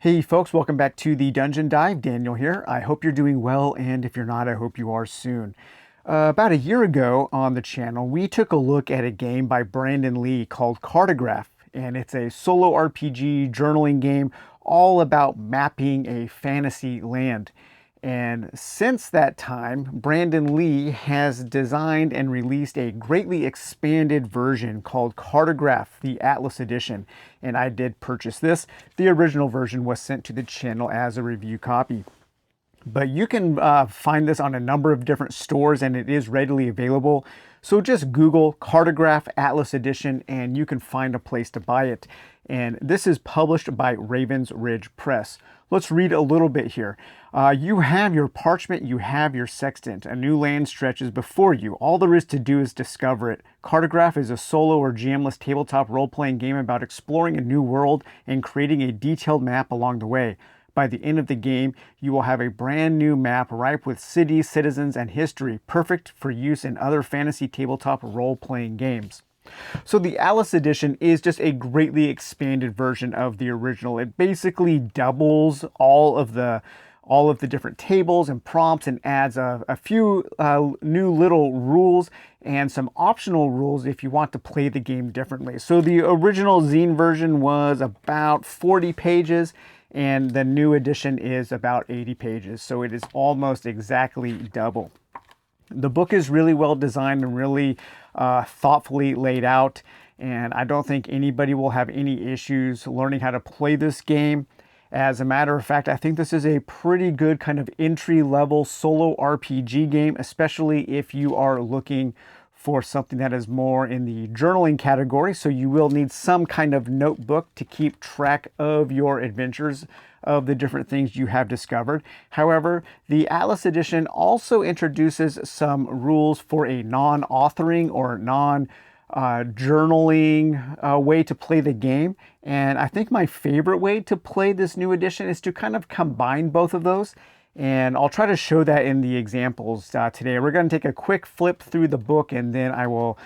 Hey folks, welcome back to the Dungeon Dive. Daniel here. I hope you're doing well, and if you're not, I hope you are soon. About a year ago on the channel, we took a look at a game by Brandon Lee called Cartograph, and it's a solo RPG journaling game all about mapping a fantasy land. And since that time, Brandon Lee has designed and released a greatly expanded version called Cartograph, the Atlas Edition. And I did purchase this. The original version was sent to the channel as a review copy. But you can find this on a number of different stores, and it is readily available. So just Google Cartograph Atlas Edition and you can find a place to buy it. And this is published by Ravens Ridge Press. Let's read a little bit here. You have your parchment, you have your sextant. A new land stretches before you. All there is to do is discover it. Cartograph is a solo or GM-less tabletop role-playing game about exploring a new world and creating a detailed map along the way. By the end of the game, you will have a brand new map ripe with cities, citizens, and history, perfect for use in other fantasy tabletop role-playing games. So the Atlas Edition is just a greatly expanded version of the original. It basically doubles all of the different tables and prompts and adds a few new little rules and some optional rules if you want to play the game differently. So the original zine version was about 40 pages and the new edition is about 80 pages. So it is almost exactly double. The book is really well designed and really thoughtfully laid out, and I don't think anybody will have any issues learning how to play this game. As a matter of fact, I think this is a pretty good kind of entry-level solo RPG game, especially if you are looking for something that is more in the journaling category. So you will need some kind of notebook to keep track of your adventures, of the different things you have discovered. However, the Atlas Edition also introduces some rules for a non-authoring or journaling way to play the game. And I think my favorite way to play this new edition is to kind of combine both of those. And I'll try to show that in the examples today. We're going to take a quick flip through the book and then I will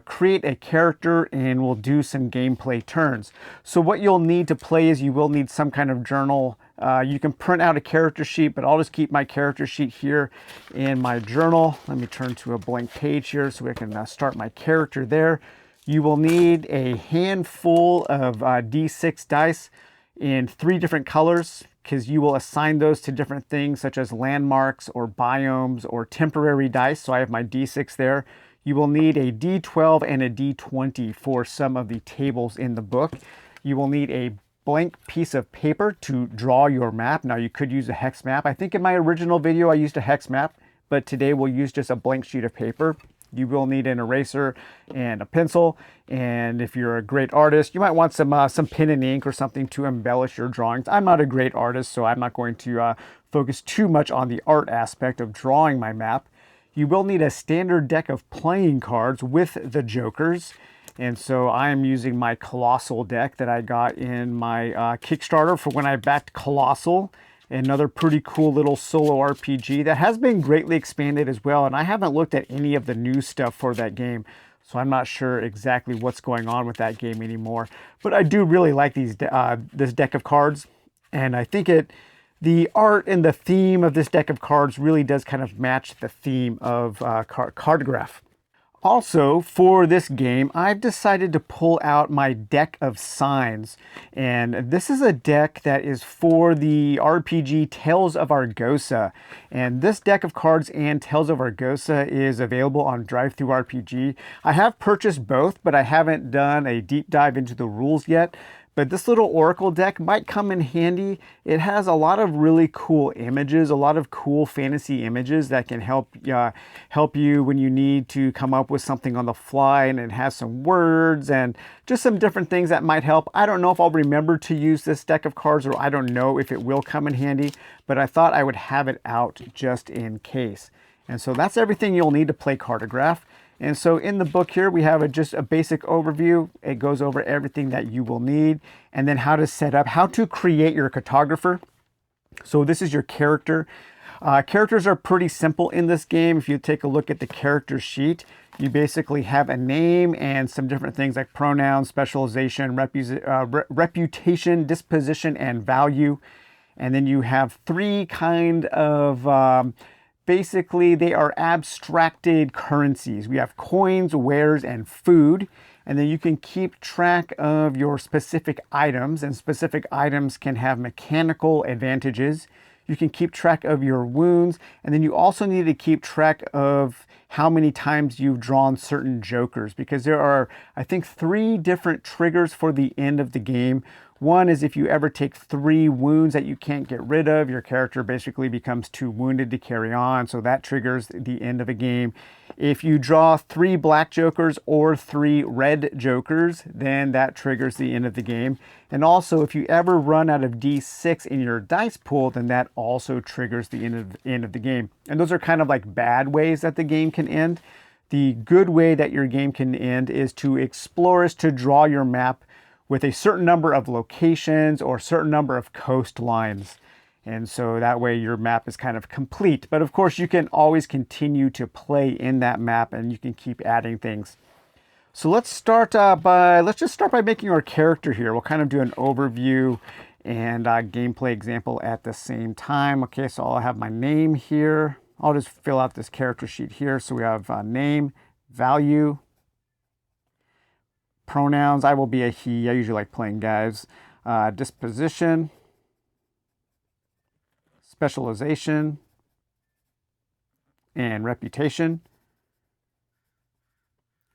create a character and we'll do some gameplay turns. So what you'll need to play is you will need some kind of journal. You can print out a character sheet, but I'll just keep my character sheet here in my journal. Let me turn to a blank page here so we can start my character there. You will need a handful of D6 dice in 3 different colors, because you will assign those to different things such as landmarks or biomes or temporary dice. So I have my D6 there. You will need a D12 and a D20 for some of the tables in the book. You will need a blank piece of paper to draw your map. Now you could use a hex map. I think in my original video I used a hex map, but today we'll use just a blank sheet of paper. You will need an eraser and a pencil, and if you're a great artist, you might want some pen and ink or something to embellish your drawings. I'm not a great artist, so I'm not going to focus too much on the art aspect of drawing my map. You will need a standard deck of playing cards with the jokers, and so I am using my Colossal deck that I got in my Kickstarter for when I backed Colossal. Another pretty cool little solo RPG that has been greatly expanded as well. And I haven't looked at any of the new stuff for that game, so I'm not sure exactly what's going on with that game anymore. But I do really like this deck of cards. And I think the art and the theme of this deck of cards really does kind of match the theme of Cartograph. Also, for this game, I've decided to pull out my deck of signs. And this is a deck that is for the RPG Tales of Argosa. And this deck of cards and Tales of Argosa is available on DriveThruRPG. I have purchased both, but I haven't done a deep dive into the rules yet. But this little Oracle deck might come in handy. It has a lot of really cool images, a lot of cool fantasy images that can help you when you need to come up with something on the fly, and it has some words and just some different things that might help. I don't know if I'll remember to use this deck of cards, or I don't know if it will come in handy, but I thought I would have it out just in case. And so that's everything you'll need to play Cartograph. And so in the book here, we have just a basic overview. It goes over everything that you will need, and then how to set up, how to create your cartographer. So this is your character. Characters are pretty simple in this game. If you take a look at the character sheet, you basically have a name and some different things like pronouns, specialization, reputation, disposition, and value. And then you have three kind of, basically they are abstracted currencies. We have coins, wares, and food. And then you can keep track of your specific items, and specific items can have mechanical advantages. You can keep track of your wounds, and then you also need to keep track of how many times you've drawn certain jokers, because there are, I think, 3 different triggers for the end of the game. One is if you ever take 3 wounds that you can't get rid of, your character basically becomes too wounded to carry on, so that triggers the end of a game. If you draw 3 black jokers or 3 red jokers, then that triggers the end of the game. And also, if you ever run out of D6 in your dice pool, then that also triggers the end of the game. And those are kind of like bad ways that the game can end. The good way that your game can end is to explore, is to draw your map with a certain number of locations or a certain number of coastlines. And so that way your map is kind of complete. But of course you can always continue to play in that map and you can keep adding things. So let's just start by making our character here. We'll kind of do an overview and gameplay example at the same time. Okay, so I'll have my name here. I'll just fill out this character sheet here. So we have name, value, pronouns. I will be a he. I usually like playing guys. Disposition, specialization, and reputation.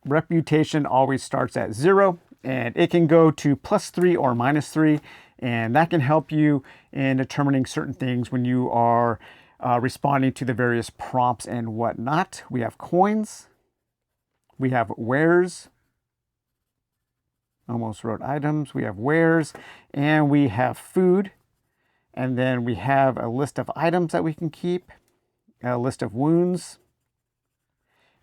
Reputation always starts at 0, and it can go to +3 or -3, and that can help you in determining certain things when you are responding to the various prompts and whatnot. We have coins, we have wares, almost wrote items, we have wares, and we have food. And then we have a list of items that we can keep, a list of wounds,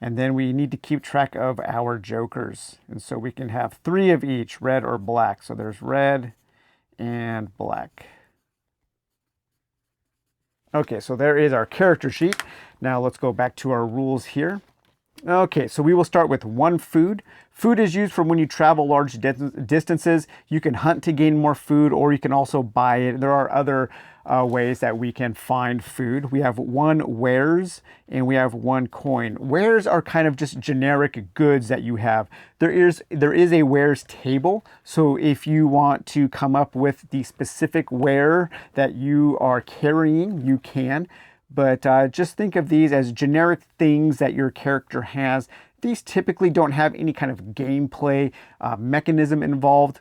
and then we need to keep track of our jokers. And so we can have 3 of each, red or black. So there's red and black. Okay, so there is our character sheet. Now let's go back to our rules here. Okay, so we will start with 1 food. Food is used for when you travel large distances. You can hunt to gain more food, or you can also buy it. There are other ways that we can find food. We have 1 wares and we have 1 coin. Wares are kind of just generic goods that you have. There is a wares table. So if you want to come up with the specific ware that you are carrying, you can. But just think of these as generic things that your character has. These typically don't have any kind of gameplay mechanism involved,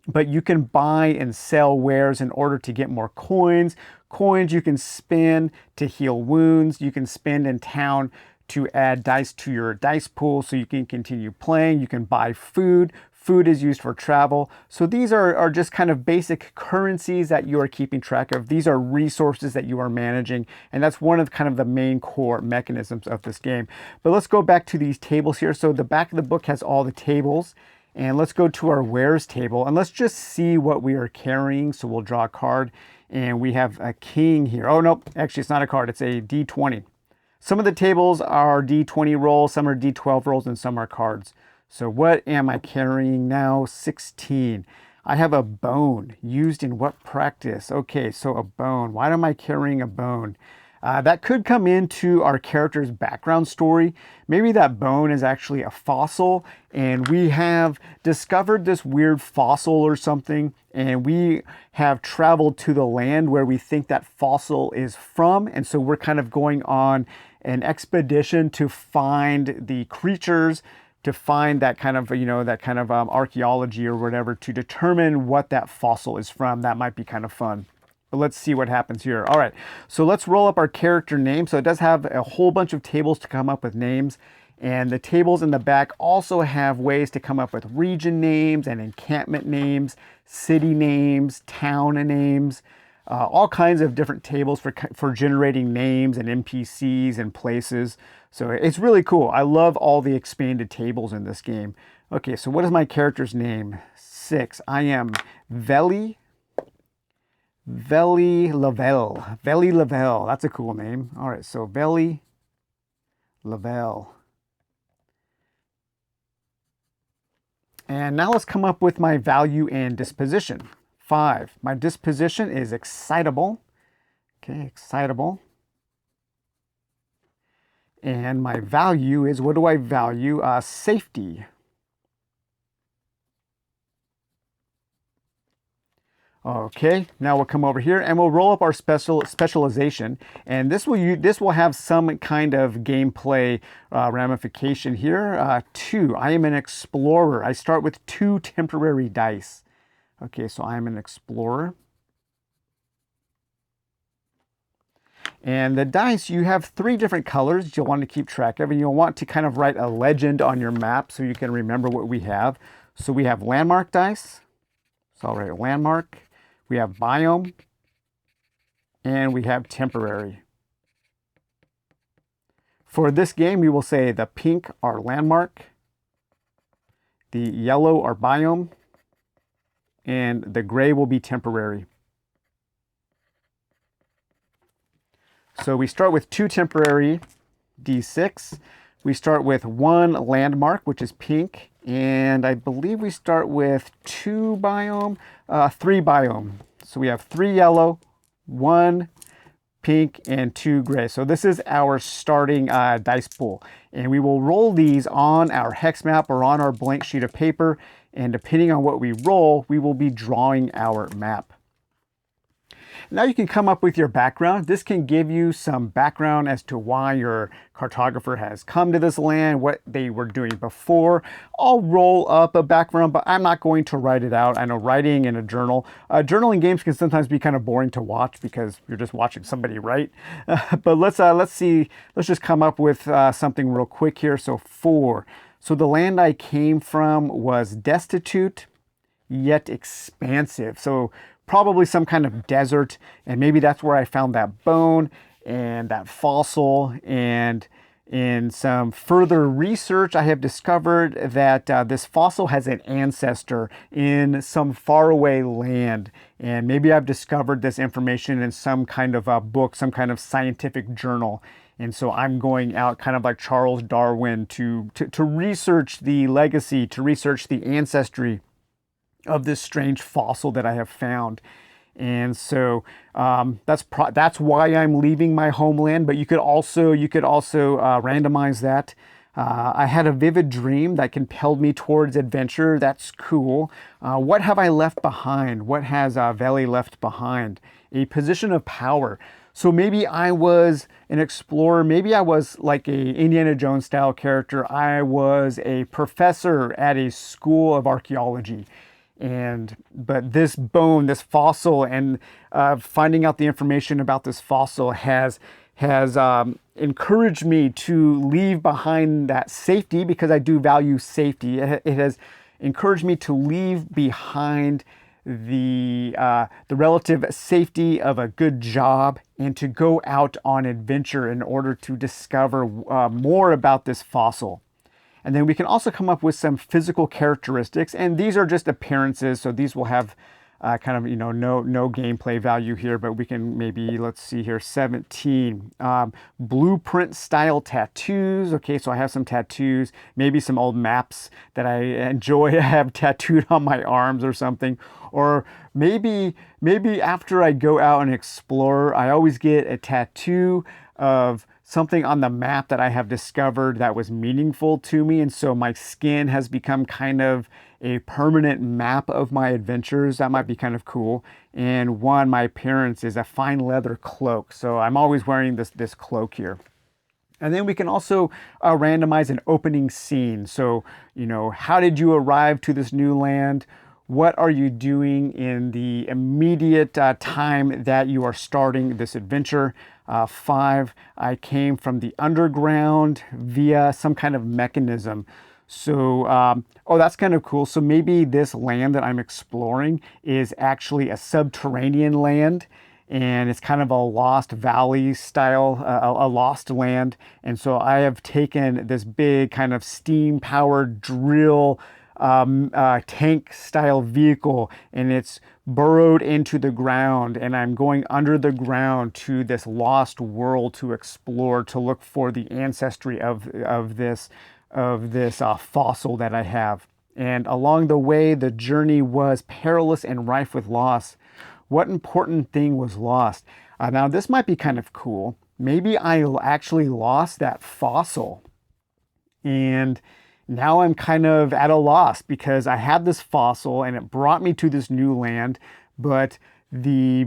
but you can buy and sell wares in order to get more coins. Coins you can spend to heal wounds. You can spend in town to add dice to your dice pool so you can continue playing. You can buy food. Food is used for travel. So these are just kind of basic currencies that you are keeping track of. These are resources that you are managing, and that's one of kind of the main core mechanisms of this game. But let's go back to these tables here. So the back of the book has all the tables, and let's go to our wares table, and let's just see what we are carrying. So we'll draw a card, and we have a king here. Oh, no, actually it's not a card, it's a D20. Some of the tables are D20 rolls, some are D12 rolls, and some are cards. So what am I carrying now? 16. I have a bone. Used in what practice? Okay, so a bone. Why am I carrying a bone? That could come into our character's background story. Maybe that bone is actually a fossil, and we have discovered this weird fossil or something, and we have traveled to the land where we think that fossil is from, and so we're kind of going on an expedition to find the creatures, to find that kind of, archaeology or whatever, to determine what that fossil is from. That might be kind of fun. But let's see what happens here. All right, so let's roll up our character name. So it does have a whole bunch of tables to come up with names. And the tables in the back also have ways to come up with region names and encampment names, city names, town names, all kinds of different tables for generating names and NPCs and places. So it's really cool. I love all the expanded tables in this game. Okay, so what is my character's name? 6. I am Veli Veli Level. Veli Level. That's a cool name. All right, so Veli Level. And now let's come up with my value and disposition. 5. My disposition is excitable. Okay, excitable. And my value is, what do I value? Safety. Okay, now we'll come over here and we'll roll up our specialization, and this will have some kind of gameplay ramification here. 2. I am an explorer. I start with 2 temporary dice. Okay, so I am an explorer. And the dice, you have 3 different colors you'll want to keep track of, and you'll want to kind of write a legend on your map so you can remember what we have. So we have landmark dice. So I'll write landmark. We have biome, and we have temporary. For this game, we will say the pink are landmark, the yellow are biome, and the gray will be temporary. So we start with 2 temporary D6. We start with 1 landmark, which is pink, and I believe we start with 2 biome, 3 biome. So we have 3 yellow, 1 pink, and 2 gray. So this is our starting dice pool. And we will roll these on our hex map or on our blank sheet of paper. And depending on what we roll, we will be drawing our map. Now you can come up with your background. This can give you some background as to why your cartographer has come to this land, what they were doing before. I'll roll up a background, but I'm not going to write it out. I know writing in a journal, journaling games can sometimes be kind of boring to watch because you're just watching somebody write. But let's just come up with something real quick here. So 4. So the land I came from was destitute, yet expansive. So probably some kind of desert, and maybe that's where I found that bone and that fossil. And in some further research, I have discovered that this fossil has an ancestor in some faraway land. And maybe I've discovered this information in some kind of a book, some kind of scientific journal. And so I'm going out kind of like Charles Darwin to research the legacy, to research the ancestry of this strange fossil that I have found. And so that's why I'm leaving my homeland. But you could also randomize that. I had a vivid dream that compelled me towards adventure. That's cool. What have I left behind? What has Veli left behind? A position of power. So maybe I was an explorer. Maybe I was like a Indiana Jones style character. I was a professor at a school of archaeology. But this bone, this fossil, and finding out the information about this fossil has encouraged me to leave behind that safety, because I do value safety. It has encouraged me to leave behind the relative safety of a good job and to go out on adventure in order to discover more about this fossil. And then we can also come up with some physical characteristics, and these are just appearances, so these will have kind of, no gameplay value here, but we can maybe, let's see here, 17. Blueprint style tattoos. Okay, so I have some tattoos, maybe some old maps that I enjoy I have tattooed on my arms or something. Or maybe after I go out and explore, I always get a tattoo of something on the map that I have discovered that was meaningful to me. And so my skin has become kind of a permanent map of my adventures. That might be kind of cool. And my appearance is a fine leather cloak. So I'm always wearing this cloak here. And then we can also randomize an opening scene. So, how did you arrive to this new land? What are you doing in the immediate time that you are starting this adventure? 5, I came from the underground via some kind of mechanism. So, that's kind of cool. So maybe this land that I'm exploring is actually a subterranean land, and it's kind of a lost valley style, a lost land. And so I have taken this big kind of steam-powered drill tank style vehicle, and it's burrowed into the ground, and I'm going under the ground to this lost world to explore, to look for the ancestry of this fossil that I have. And along the way, the journey was perilous and rife with loss. What important thing was lost? Now, this might be kind of cool. Maybe I actually lost that fossil. And now I'm kind of at a loss because I had this fossil and it brought me to this new land, but the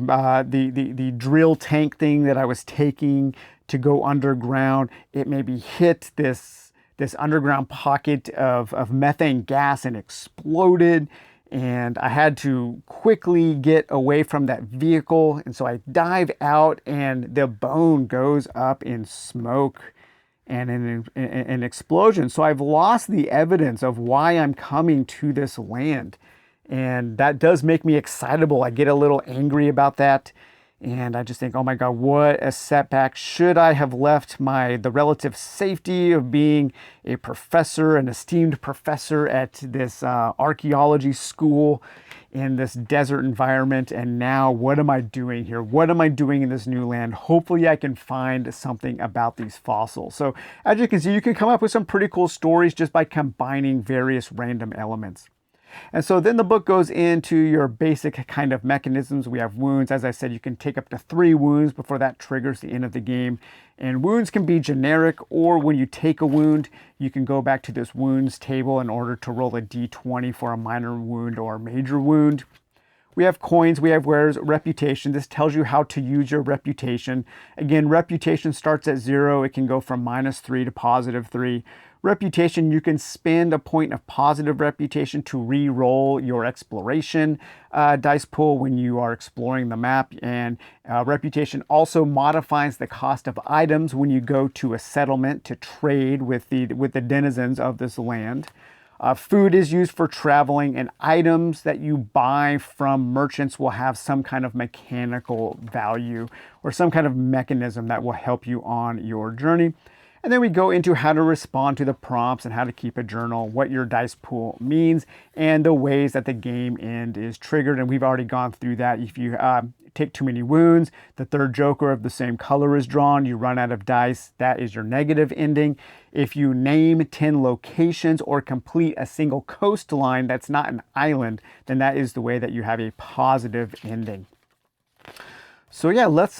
drill tank thing that I was taking to go underground, it maybe hit this underground pocket of methane gas and exploded. And I had to quickly get away from that vehicle. And so I dive out and the bone goes up in smoke and an explosion. So I've lost the evidence of why I'm coming to this land. And that does make me excitable. I get a little angry about that. And I just think, oh my God, what a setback. Should I have left the relative safety of being a professor, an esteemed professor at this archaeology school in this desert environment? And now what am I doing here? What am I doing in this new land? Hopefully I can find something about these fossils. So as you can see, you can come up with some pretty cool stories just by combining various random elements. And so then the book goes into your basic kind of mechanisms. We have wounds. As I said, you can take up to 3 wounds before that triggers the end of the game. And wounds can be generic, or when you take a wound, you can go back to this wounds table in order to roll a d20 for a minor wound or a major wound. We have coins, we have wares, reputation. This tells you how to use your reputation. Again, reputation starts at 0. It can go from -3 to +3. Reputation, you can spend a point of positive reputation to re-roll your exploration dice pool when you are exploring the map. And reputation also modifies the cost of items when you go to a settlement to trade with the denizens of this land. Food is used for traveling, and items that you buy from merchants will have some kind of mechanical value or some kind of mechanism that will help you on your journey. And then we go into how to respond to the prompts and how to keep a journal, what your dice pool means, and the ways that the game end is triggered. And we've already gone through that. If you take too many wounds, the third joker of the same color is drawn, you run out of dice, that is your negative ending. If you name 10 locations or complete a single coastline that's not an island, then that is the way that you have a positive ending. So yeah, let's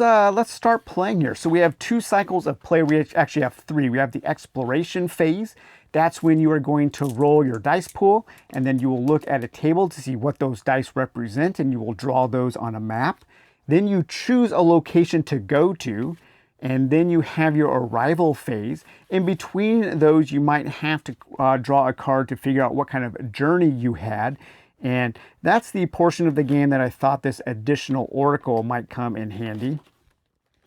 start playing here. So we have 2 cycles of play. We actually have 3. We have the exploration phase. That's when you are going to roll your dice pool, and then you will look at a table to see what those dice represent, and you will draw those on a map. Then you choose a location to go to, and then you have your arrival phase. In between those, you might have to draw a card to figure out what kind of journey you had. And that's the portion of the game that I thought this additional oracle might come in handy.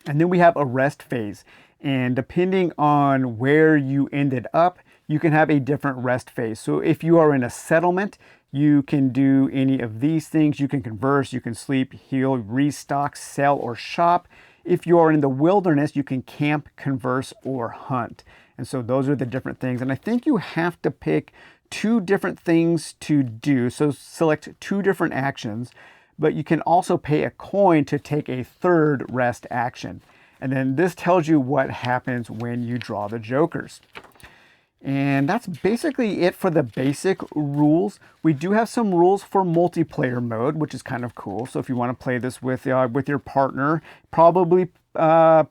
And then we have a rest phase. And depending on where you ended up, you can have a different rest phase. So if you are in a settlement, you can do any of these things. You can converse, you can sleep, heal, restock, sell, or shop. If you are in the wilderness, you can camp, converse, or hunt. And so those are the different things. And I think you have to pick 2 different things to do. So select 2 different actions, but you can also pay a coin to take a third rest action. And then this tells you what happens when you draw the jokers. And that's basically it for the basic rules. We do have some rules for multiplayer mode, which is kind of cool. So if you want to play this with your partner, probably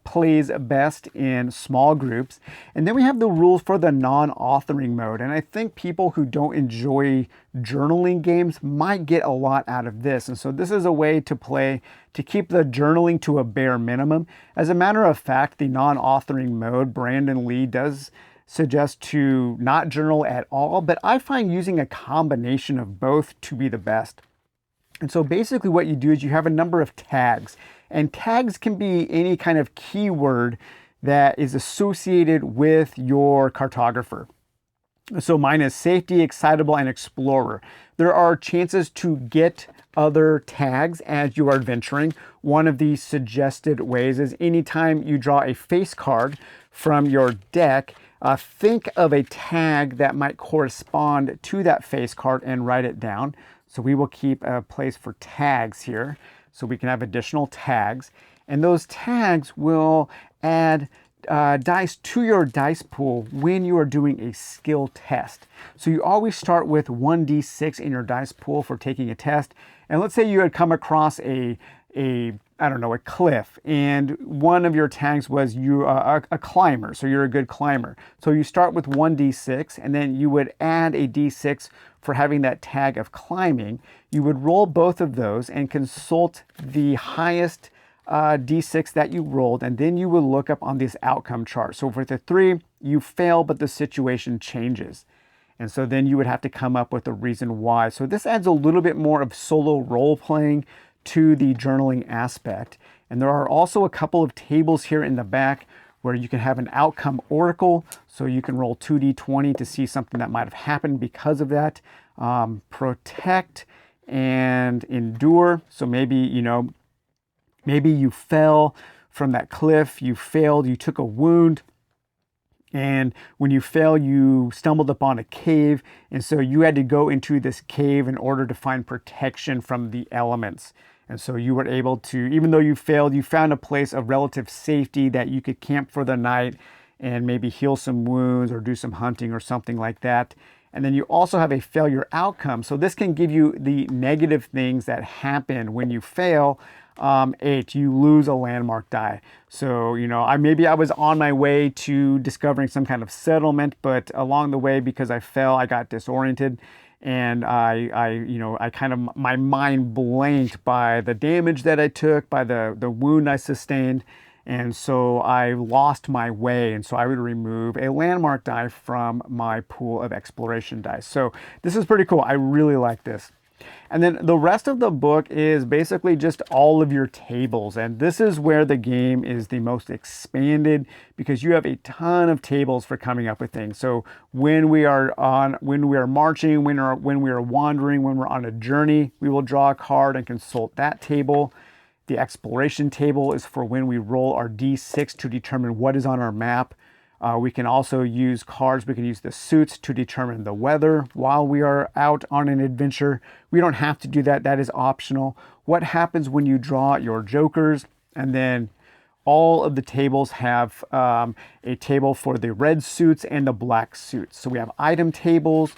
plays best in small groups. And then we have the rules for the non-authoring mode. And I think people who don't enjoy journaling games might get a lot out of this. And so this is a way to play to keep the journaling to a bare minimum. As a matter of fact, the non-authoring mode, Brandon Lee does suggest to not journal at all, but I find using a combination of both to be the best. And so basically what you do is you have a number of tags, and tags can be any kind of keyword that is associated with your cartographer. So mine is safety, excitable, and explorer. There are chances to get other tags as you are adventuring. One of the suggested ways is anytime you draw a face card from your deck, think of a tag that might correspond to that face card and write it down. So we will keep a place for tags here, so we can have additional tags. And those tags will add dice to your dice pool when you are doing a skill test. So you always start with 1d6 in your dice pool for taking a test. And let's say you had come across a cliff, and one of your tags was you a climber, so you're a good climber. So you start with 1d6, and then you would add a d6 for having that tag of climbing. You would roll both of those and consult the highest d6 that you rolled, and then you will look up on this outcome chart. So for the 3, you fail, but the situation changes. And so then you would have to come up with a reason why. So this adds a little bit more of solo role playing to the journaling aspect. And there are also a couple of tables here in the back where you can have an outcome oracle. So you can roll 2d20 to see something that might have happened because of that. Protect and endure. So maybe, maybe you fell from that cliff, you failed, you took a wound, and when you fell, you stumbled upon a cave, and so you had to go into this cave in order to find protection from the elements. And so you were able to, even though you failed, you found a place of relative safety that you could camp for the night and maybe heal some wounds or do some hunting or something like that. And then you also have a failure outcome. So this can give you the negative things that happen when you fail. 8, you lose a landmark die. So, maybe I was on my way to discovering some kind of settlement, but along the way, because I fell, I got disoriented, and I kind of, my mind blanked by the damage that I took, by the wound I sustained. And so I lost my way. And so I would remove a landmark die from my pool of exploration dice. So this is pretty cool. I really like this. And then the rest of the book is basically just all of your tables. And this is where the game is the most expanded, because you have a ton of tables for coming up with things. So when we are marching, when we are wandering, when we're on a journey, we will draw a card and consult that table. The exploration table is for when we roll our d6 to determine what is on our map. We can also use cards. We can use the suits to determine the weather while we are out on an adventure. We don't have to do that. That is optional. What happens when you draw your jokers? And then all of the tables have a table for the red suits and the black suits. So we have item tables.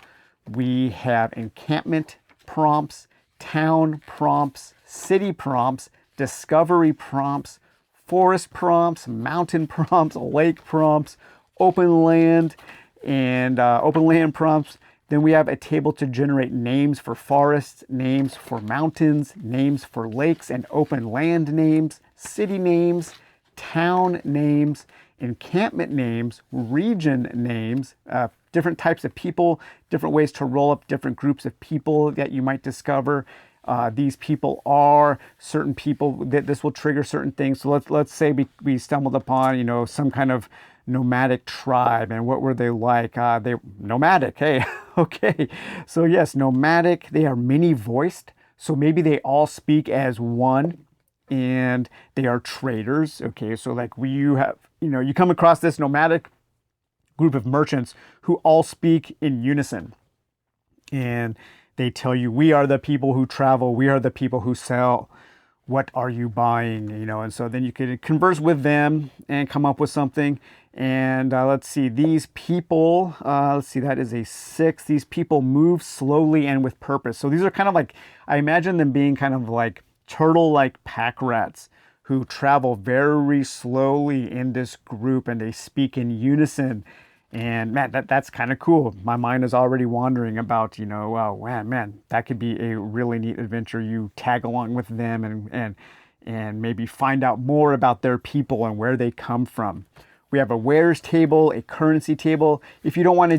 We have encampment prompts, town prompts, city prompts, discovery prompts, forest prompts, mountain prompts, lake prompts, open land, and open land prompts. Then we have a table to generate names for forests, names for mountains, names for lakes and open land names, city names, town names, encampment names, region names, different types of people, different ways to roll up different groups of people that you might discover. These people are certain people that this will trigger certain things. So let's say we stumbled upon, some kind of nomadic tribe, and what were they like? They nomadic. Hey, okay. So yes, nomadic. They are many voiced. So maybe they all speak as one, and they are traders. Okay, so like you come across this nomadic group of merchants who all speak in unison, and they tell you, we are the people who travel. We are the people who sell. What are you buying? And so then you could converse with them and come up with something. And let's see, these people, that is a 6. These people move slowly and with purpose. So these are kind of like, I imagine them being kind of like turtle-like pack rats who travel very slowly in this group, and they speak in unison. And man, that's kind of cool. My mind is already wandering about, man, that could be a really neat adventure. You tag along with them and maybe find out more about their people and where they come from. We have a wares table, a currency table. If you don't want to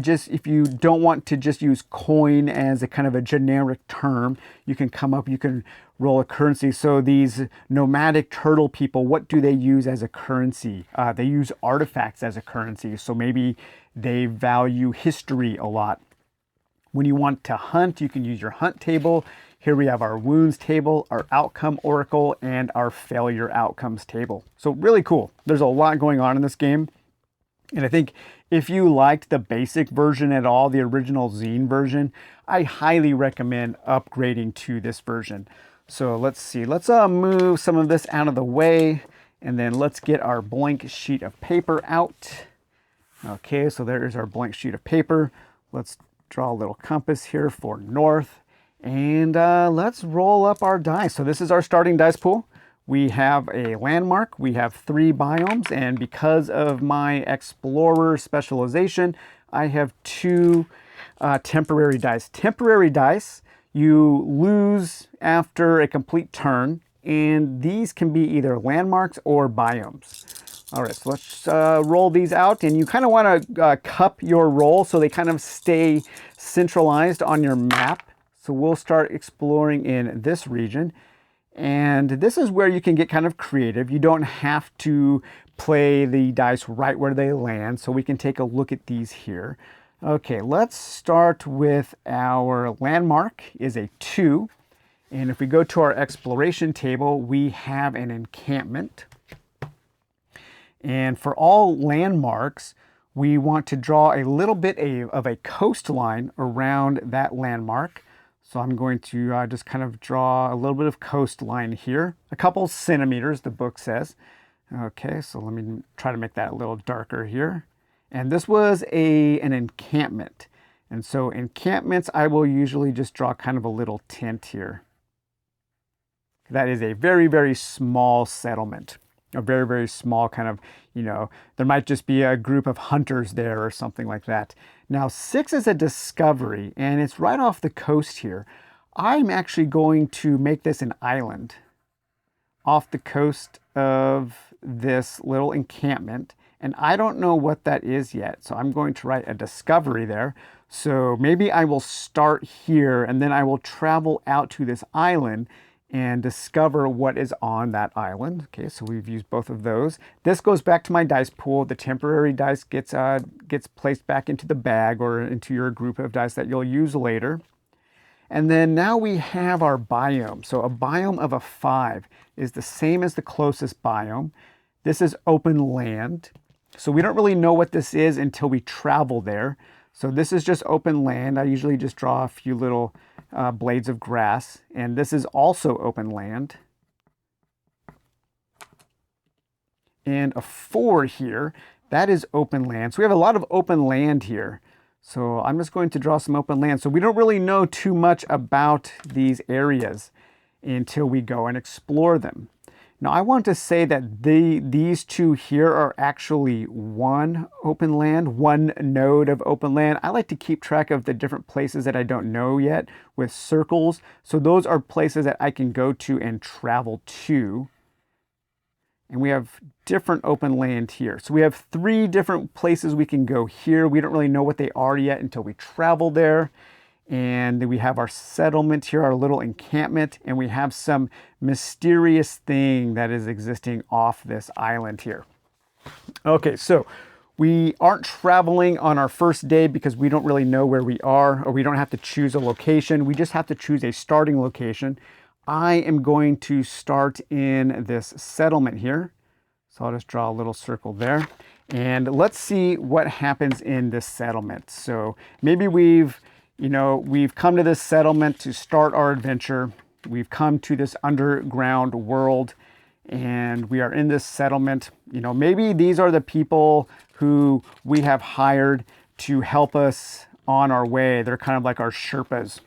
just use coin as a kind of a generic term, you can roll a currency. So these nomadic turtle people, what do they use as a currency? They use artifacts as a currency. So maybe they value history a lot. When you want to hunt, you can use your hunt table. Here we have our wounds table, our outcome oracle, and our failure outcomes table. So really cool. There's a lot going on in this game. And I think if you liked the basic version at all, the original zine version, I highly recommend upgrading to this version. So let's see, let's move some of this out of the way, and then let's get our blank sheet of paper out. Okay, so there's our blank sheet of paper. Let's draw a little compass here for north, and let's roll up our dice. So this is our starting dice pool. We have a landmark, we have 3 biomes, and because of my explorer specialization, I have 2 temporary dice. Temporary dice you lose after a complete turn, and these can be either landmarks or biomes. All right, so let's roll these out, and you kind of want to cup your roll so they kind of stay centralized on your map. So we'll start exploring in this region, and this is where you can get kind of creative. You don't have to play the dice right where they land, so we can take a look at these here. Okay, let's start with our landmark is a 2. And if we go to our exploration table, we have an encampment. And for all landmarks, we want to draw a little bit of a coastline around that landmark. So I'm going to just kind of draw a little bit of coastline here, a couple centimeters, the book says. Okay, so let me try to make that a little darker here. And this was an encampment. And so encampments, I will usually just draw kind of a little tint here. That is a very, very small settlement. A very, very small kind of, there might just be a group of hunters there or something like that. Now 6 is a discovery, and it's right off the coast here. I'm actually going to make this an island off the coast of this little encampment. And I don't know what that is yet, so I'm going to write a discovery there. So maybe I will start here, and then I will travel out to this island and discover what is on that island. Okay, so we've used both of those. This goes back to my dice pool. The temporary dice gets placed back into the bag or into your group of dice that you'll use later. And then now we have our biome. So a biome of a 5 is the same as the closest biome. This is open land. So we don't really know what this is until we travel there. So this is just open land. I usually just draw a few little blades of grass. And this is also open land. And a 4 here, that is open land. So we have a lot of open land here. So I'm just going to draw some open land. So we don't really know too much about these areas until we go and explore them. Now I want to say that these 2 here are actually one open land, one node of open land. I like to keep track of the different places that I don't know yet with circles. So those are places that I can go to and travel to. And we have different open land here. So we have 3 different places we can go here. We don't really know what they are yet until we travel there. And then we have our settlement here, our little encampment, and we have some mysterious thing that is existing off this island here. Okay, so we aren't traveling on our first day because we don't really know where we are, or we don't have to choose a location. We just have to choose a starting location. I am going to start in this settlement here. So I'll just draw a little circle there. And let's see what happens in this settlement. So maybe we've come to this settlement to start our adventure. We've come to this underground world, and we are in this settlement. Maybe these are the people who we have hired to help us on our way. They're kind of like our Sherpas.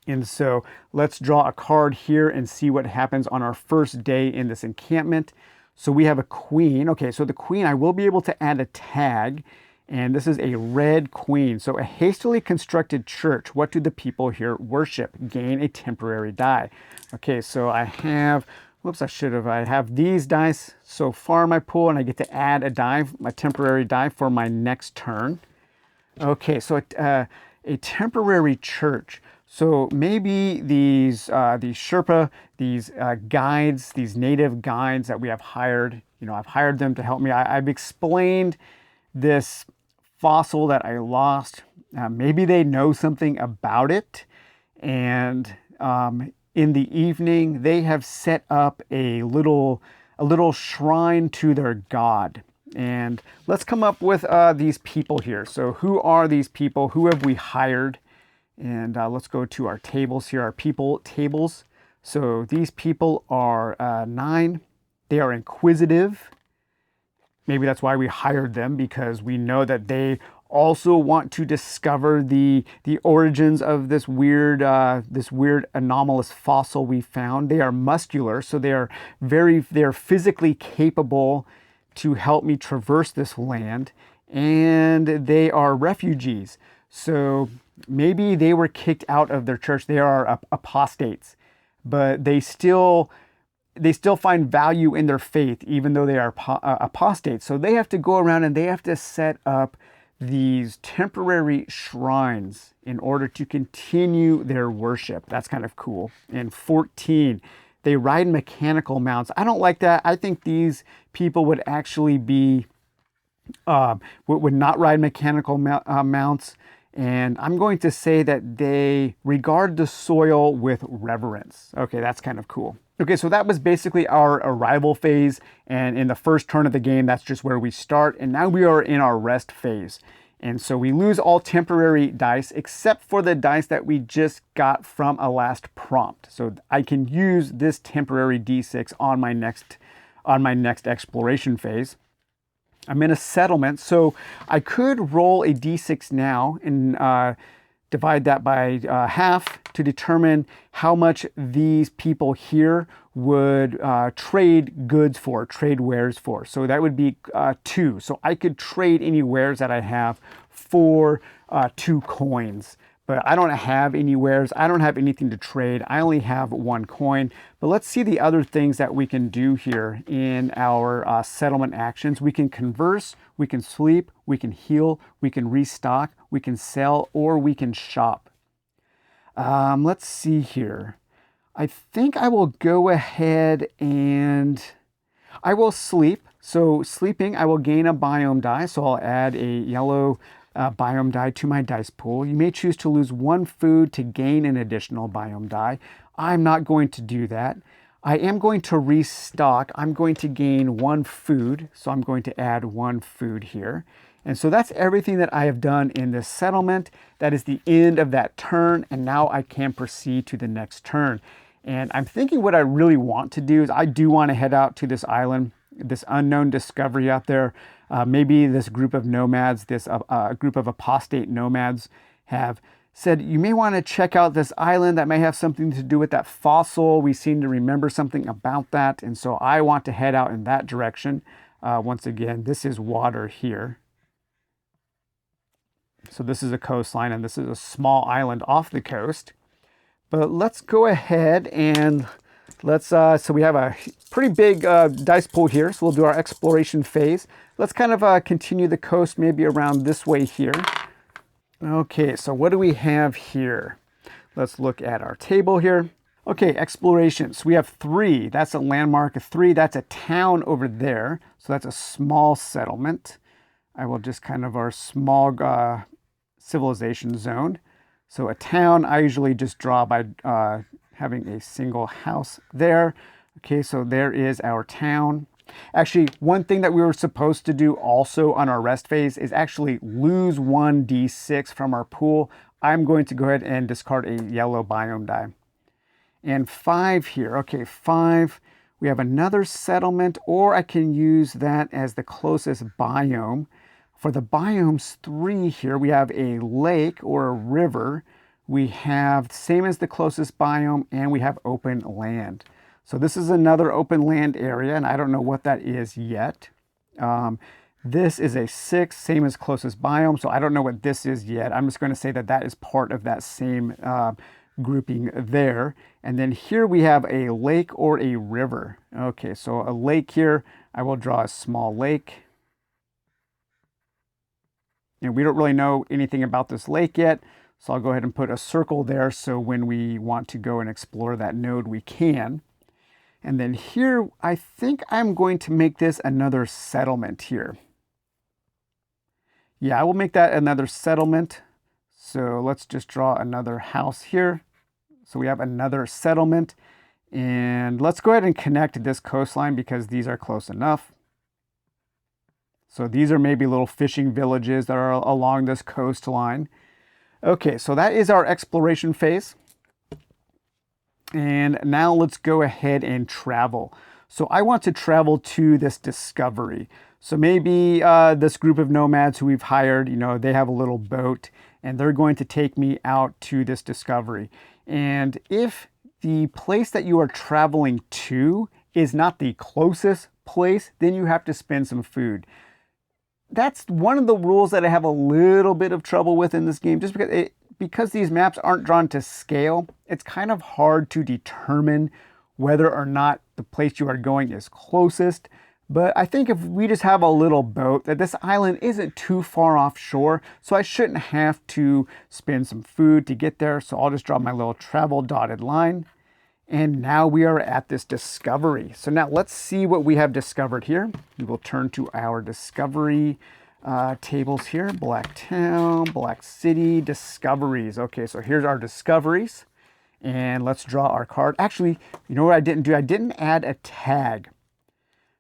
And so let's draw a card here and see what happens on our first day in this encampment. So we have a queen. Okay, so the queen, I will be able to add a tag. And this is a red queen. So a hastily constructed church. What do the people here worship? Gain a temporary die. Okay, so I have, I have these dice so far in my pool, and I get to add a die, a temporary die for my next turn. Okay, so a temporary church. So maybe these Sherpa, these guides, these native guides that we have hired, I've hired them to help me. I've explained this fossil that I lost. Maybe they know something about it, and in the evening they have set up a little shrine to their god. And let's come up with these people here. So who are these people? Who have we hired? And let's go to our tables here, our people tables. So these people are 9. They are inquisitive. Maybe that's why we hired them, because we know that they also want to discover the origins of this weird anomalous fossil we found. They are muscular, so they are physically capable to help me traverse this land, and they are refugees. So maybe they were kicked out of their church. They are apostates, but they still find value in their faith, even though they are apostates. So they have to go around and they have to set up these temporary shrines in order to continue their worship. That's kind of cool. And 14, they ride mechanical mounts. I don't like that. I think these people would actually be, would not ride mechanical mounts. And I'm going to say that they regard the soil with reverence. Okay, that's kind of cool. Okay, so that was basically our arrival phase. And in the first turn of the game, that's just where we start. And now we are in our rest phase. And so we lose all temporary dice except for the dice that we just got from a last prompt. So I can use this temporary D6 on my next exploration phase. I'm in a settlement, so I could roll a D6 now and divide that by half to determine how much these people here would trade goods for, trade wares for. So that would be 2. So I could trade any wares that I have for 2 coins. But I don't have any wares. I don't have anything to trade. I only have 1 coin. But let's see the other things that we can do here in our settlement actions. We can converse, we can sleep, we can heal, we can restock, we can sell, or we can shop. Let's see here. I think I will go ahead and I will sleep. So sleeping, I will gain a biome die. So I'll add a yellow biome die to my dice pool. You may choose to lose 1 food to gain an additional biome die. I'm not going to do that. I am going to restock. I'm going to gain 1 food, so I'm going to add 1 food here. And so that's everything that I have done in this settlement. That is the end of that turn, and now I can proceed to the next turn. And I'm thinking what I really want to do is I do want to head out to this island, this unknown discovery out there. Maybe this group of nomads, this group of apostate nomads have said, you may want to check out this island that may have something to do with that fossil. We seem to remember something about that. And so I want to head out in that direction. Once again, this is water here. So this is a coastline and this is a small island off the coast. But let's go ahead and so we have a pretty big dice pool here. So we'll do our exploration phase. Let's kind of continue the coast maybe around this way here. Okay, so what do we have here? Let's look at our table here. Okay, exploration. So we have 3. That's a landmark. 3, that's a town over there. So that's a small settlement. I will just kind of our small civilization zone. So a town, I usually just draw by having a single house there. Okay, so there is our town. Actually, one thing that we were supposed to do also on our rest phase is actually lose 1 D6 from our pool. I'm going to go ahead and discard a yellow biome die. And 5 here. Okay, 5. We have another settlement, or I can use that as the closest biome. For the biomes 3 here, we have a lake or a river. We have same as the closest biome, and we have open land. So this is another open land area, and I don't know what that is yet. This is a 6, same as closest biome, so I don't know what this is yet. I'm just going to say that that is part of that same grouping there. And then here we have a lake or a river. Okay, so a lake here, I will draw a small lake. And we don't really know anything about this lake yet, so I'll go ahead and put a circle there so when we want to go and explore that node, we can. And then here, I think I'm going to make this another settlement here. Yeah, I will make that another settlement. So let's just draw another house here. So we have another settlement. And let's go ahead and connect this coastline because these are close enough. So these are maybe little fishing villages that are along this coastline. Okay, so that is our exploration phase. And now let's go ahead and travel. So I want to travel to this discovery. So maybe this group of nomads who we've hired, they have a little boat and they're going to take me out to this discovery. And if the place that you are traveling to is not the closest place, then you have to spend some food. That's one of the rules that I have a little bit of trouble with in this game, just because these maps aren't drawn to scale. It's kind of hard to determine whether or not the place you are going is closest. But I think if we just have a little boat, that this island isn't too far offshore, so I shouldn't have to spend some food to get there. So I'll just draw my little travel dotted line. And now we are at this discovery. So now let's see what we have discovered here. We will turn to our discovery tables here. Black Town, Black City, discoveries. Okay, so here's our discoveries. And let's draw our card. Actually, you know what I didn't do? I didn't add a tag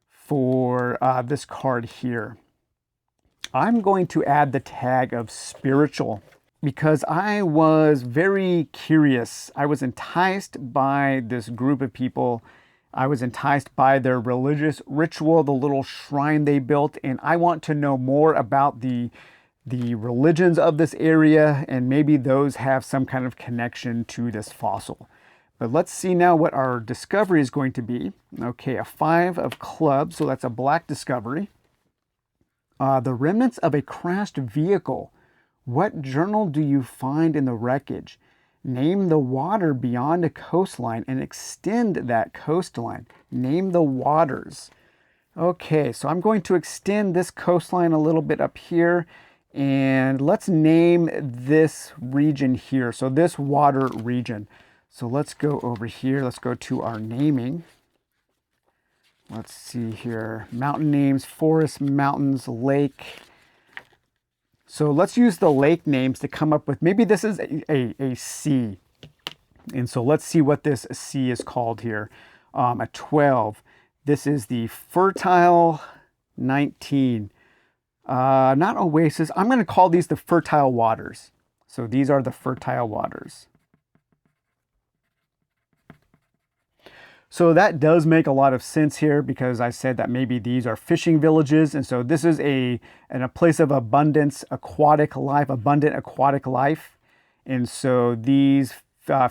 for this card here. I'm going to add the tag of spiritual because I was very curious. I was enticed by this group of people. I was enticed by their religious ritual, the little shrine they built, and I want to know more about the religions of this area, and maybe those have some kind of connection to this fossil. But let's see now what our discovery is going to be. Okay, a 5 of clubs, so that's a black discovery. The remnants of a crashed vehicle. What journal do you find in the wreckage? Name the water beyond a coastline and extend that coastline. Name the waters. Okay, so I'm going to extend this coastline a little bit up here, and let's name this region here. So this water region. So let's go over here. Let's go to our naming. Let's see here. Mountain names, forest, mountains, lake. So let's use the lake names to come up with, maybe this is a sea. And so let's see what this sea is called here. A 12. This is the Fertile 19. Not oasis. I'm going to call these the fertile waters. So these are the fertile waters. So that does make a lot of sense here because I said that maybe these are fishing villages. And so this is a place of abundance, aquatic life, abundant aquatic life. And so these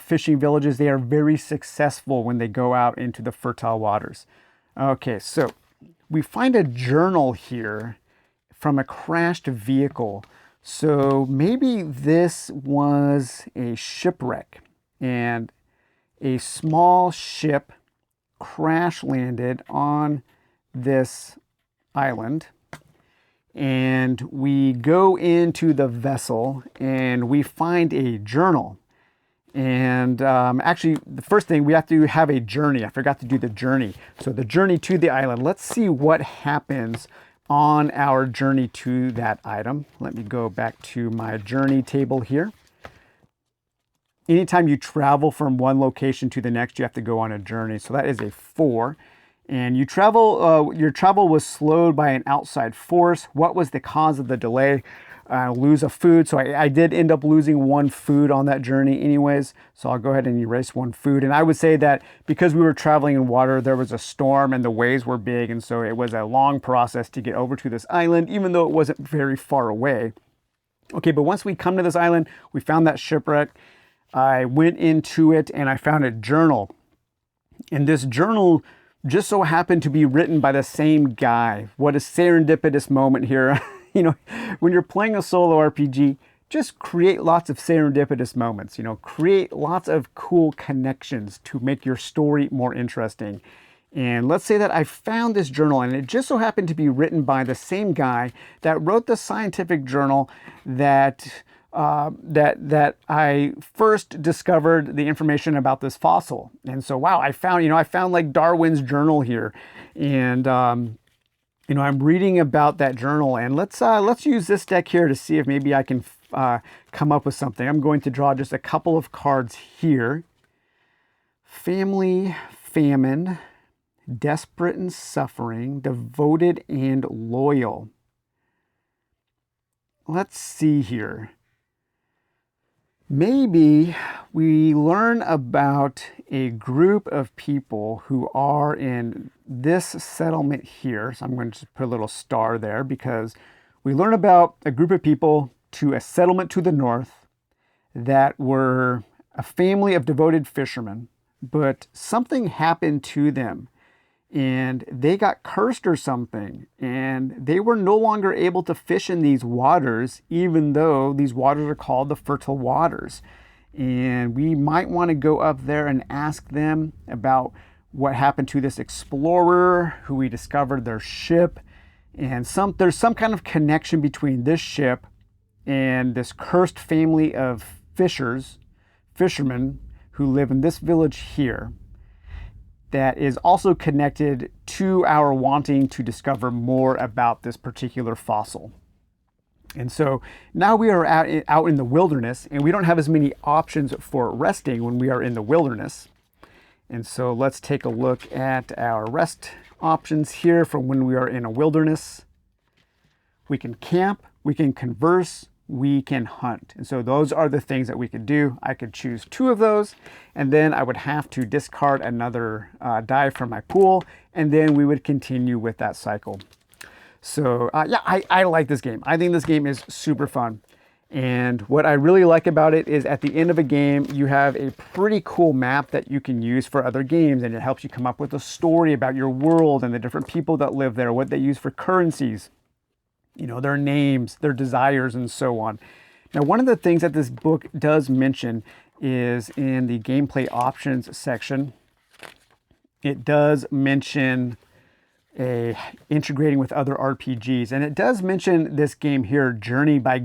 fishing villages, they are very successful when they go out into the fertile waters. Okay, so we find a journal here from a crashed vehicle. So maybe this was a shipwreck and a small ship crash landed on this island, and we go into the vessel and we find a journal. And actually, the first thing, we have to have a journey. I forgot to do the journey. So the journey to the island. Let's see what happens on our journey to that item. Let me go back to my journey table here. Anytime you travel from one location to the next, you have to go on a journey. So that is a 4. And you travel, your travel was slowed by an outside force. What was the cause of the delay? Lose a food. So I did end up losing 1 food on that journey anyways. So I'll go ahead and erase 1 food. And I would say that because we were traveling in water, there was a storm and the waves were big. And so it was a long process to get over to this island, even though it wasn't very far away. Okay, but once we come to this island, we found that shipwreck. I went into it and I found a journal. And this journal just so happened to be written by the same guy. What a serendipitous moment here. When you're playing a solo RPG, just create lots of serendipitous moments. Create lots of cool connections to make your story more interesting. And let's say that I found this journal and it just so happened to be written by the same guy that wrote the scientific journal that I first discovered the information about this fossil. And so, wow, I found like Darwin's journal here. And, I'm reading about that journal, and let's use this deck here to see if maybe I can come up with something. I'm going to draw just a couple of cards here. Family, famine, desperate and suffering, devoted and loyal. let's see here. Maybe we learn about a group of people who are in this settlement here. So I'm going to just put a little star there because we learn about a group of people to a settlement to the north that were a family of devoted fishermen, but something happened to them and they got cursed or something, and they were no longer able to fish in these waters, even though these waters are called the fertile waters. And we might want to go up there and ask them about what happened to this explorer who we discovered their ship. And there's some kind of connection between this ship and this cursed family of fishermen who live in this village here, that is also connected to our wanting to discover more about this particular fossil. And so now we are out in the wilderness, and we don't have as many options for resting when we are in the wilderness. And so let's take a look at our rest options here from when we are in a wilderness. We can camp, we can converse, we can hunt. And so those are the things that we could do. I could choose 2 of those, and then I would have to discard another die from my pool, and then we would continue with that cycle. So yeah, I like this game. I think this game is super fun. And what I really like about it is at the end of a game, you have a pretty cool map that you can use for other games, and it helps you come up with a story about your world and the different people that live there, what they use for currencies, you know, their names, their desires, and so on. Now, one of the things that this book does mention is in the gameplay options section, it does mention integrating with other RPGs. And it does mention this game here, Journey by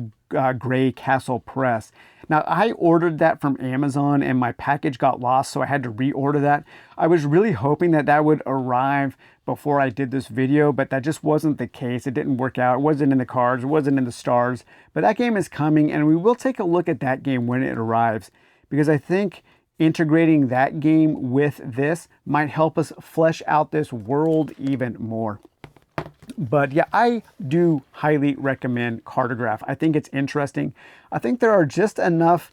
Grey Castle Press. Now, I ordered that from Amazon and my package got lost, so I had to reorder that. I was really hoping that that would arrive before I did this video, but that just wasn't the case. It didn't work out. It wasn't in the cards. It wasn't in the stars. But that game is coming, and we will take a look at that game when it arrives, because I think integrating that game with this might help us flesh out this world even more. But yeah, I do highly recommend Cartograph. I think it's interesting. I think there are just enough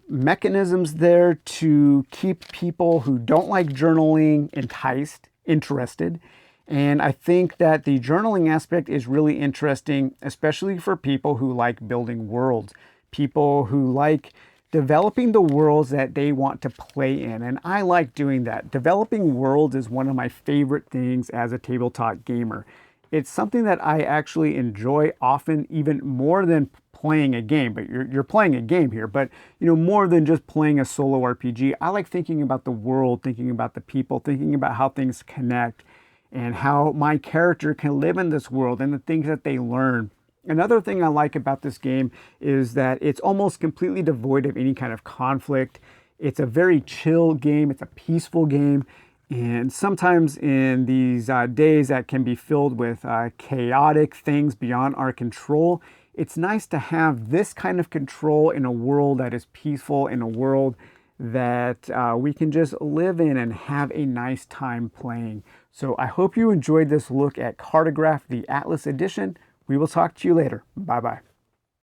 mechanisms there to keep people who don't like journaling enticed, interested. And I think that the journaling aspect is really interesting, especially for people who like building worlds, people who like developing the worlds that they want to play in. And I like doing that. Developing worlds is one of my favorite things as a tabletop gamer. It's something that I actually enjoy often, even more than playing a game. But you're playing a game here, but you know, more than just playing a solo RPG. I like thinking about the world, thinking about the people, thinking about how things connect and how my character can live in this world and the things that they learn. Another thing I like about this game is that it's almost completely devoid of any kind of conflict. It's a very chill game. It's a peaceful game. And sometimes in these days that can be filled with chaotic things beyond our control, it's nice to have this kind of control in a world that is peaceful, in a world that we can just live in and have a nice time playing. So I hope you enjoyed this look at Cartograph, the Atlas Edition. We will talk to you later. Bye-bye.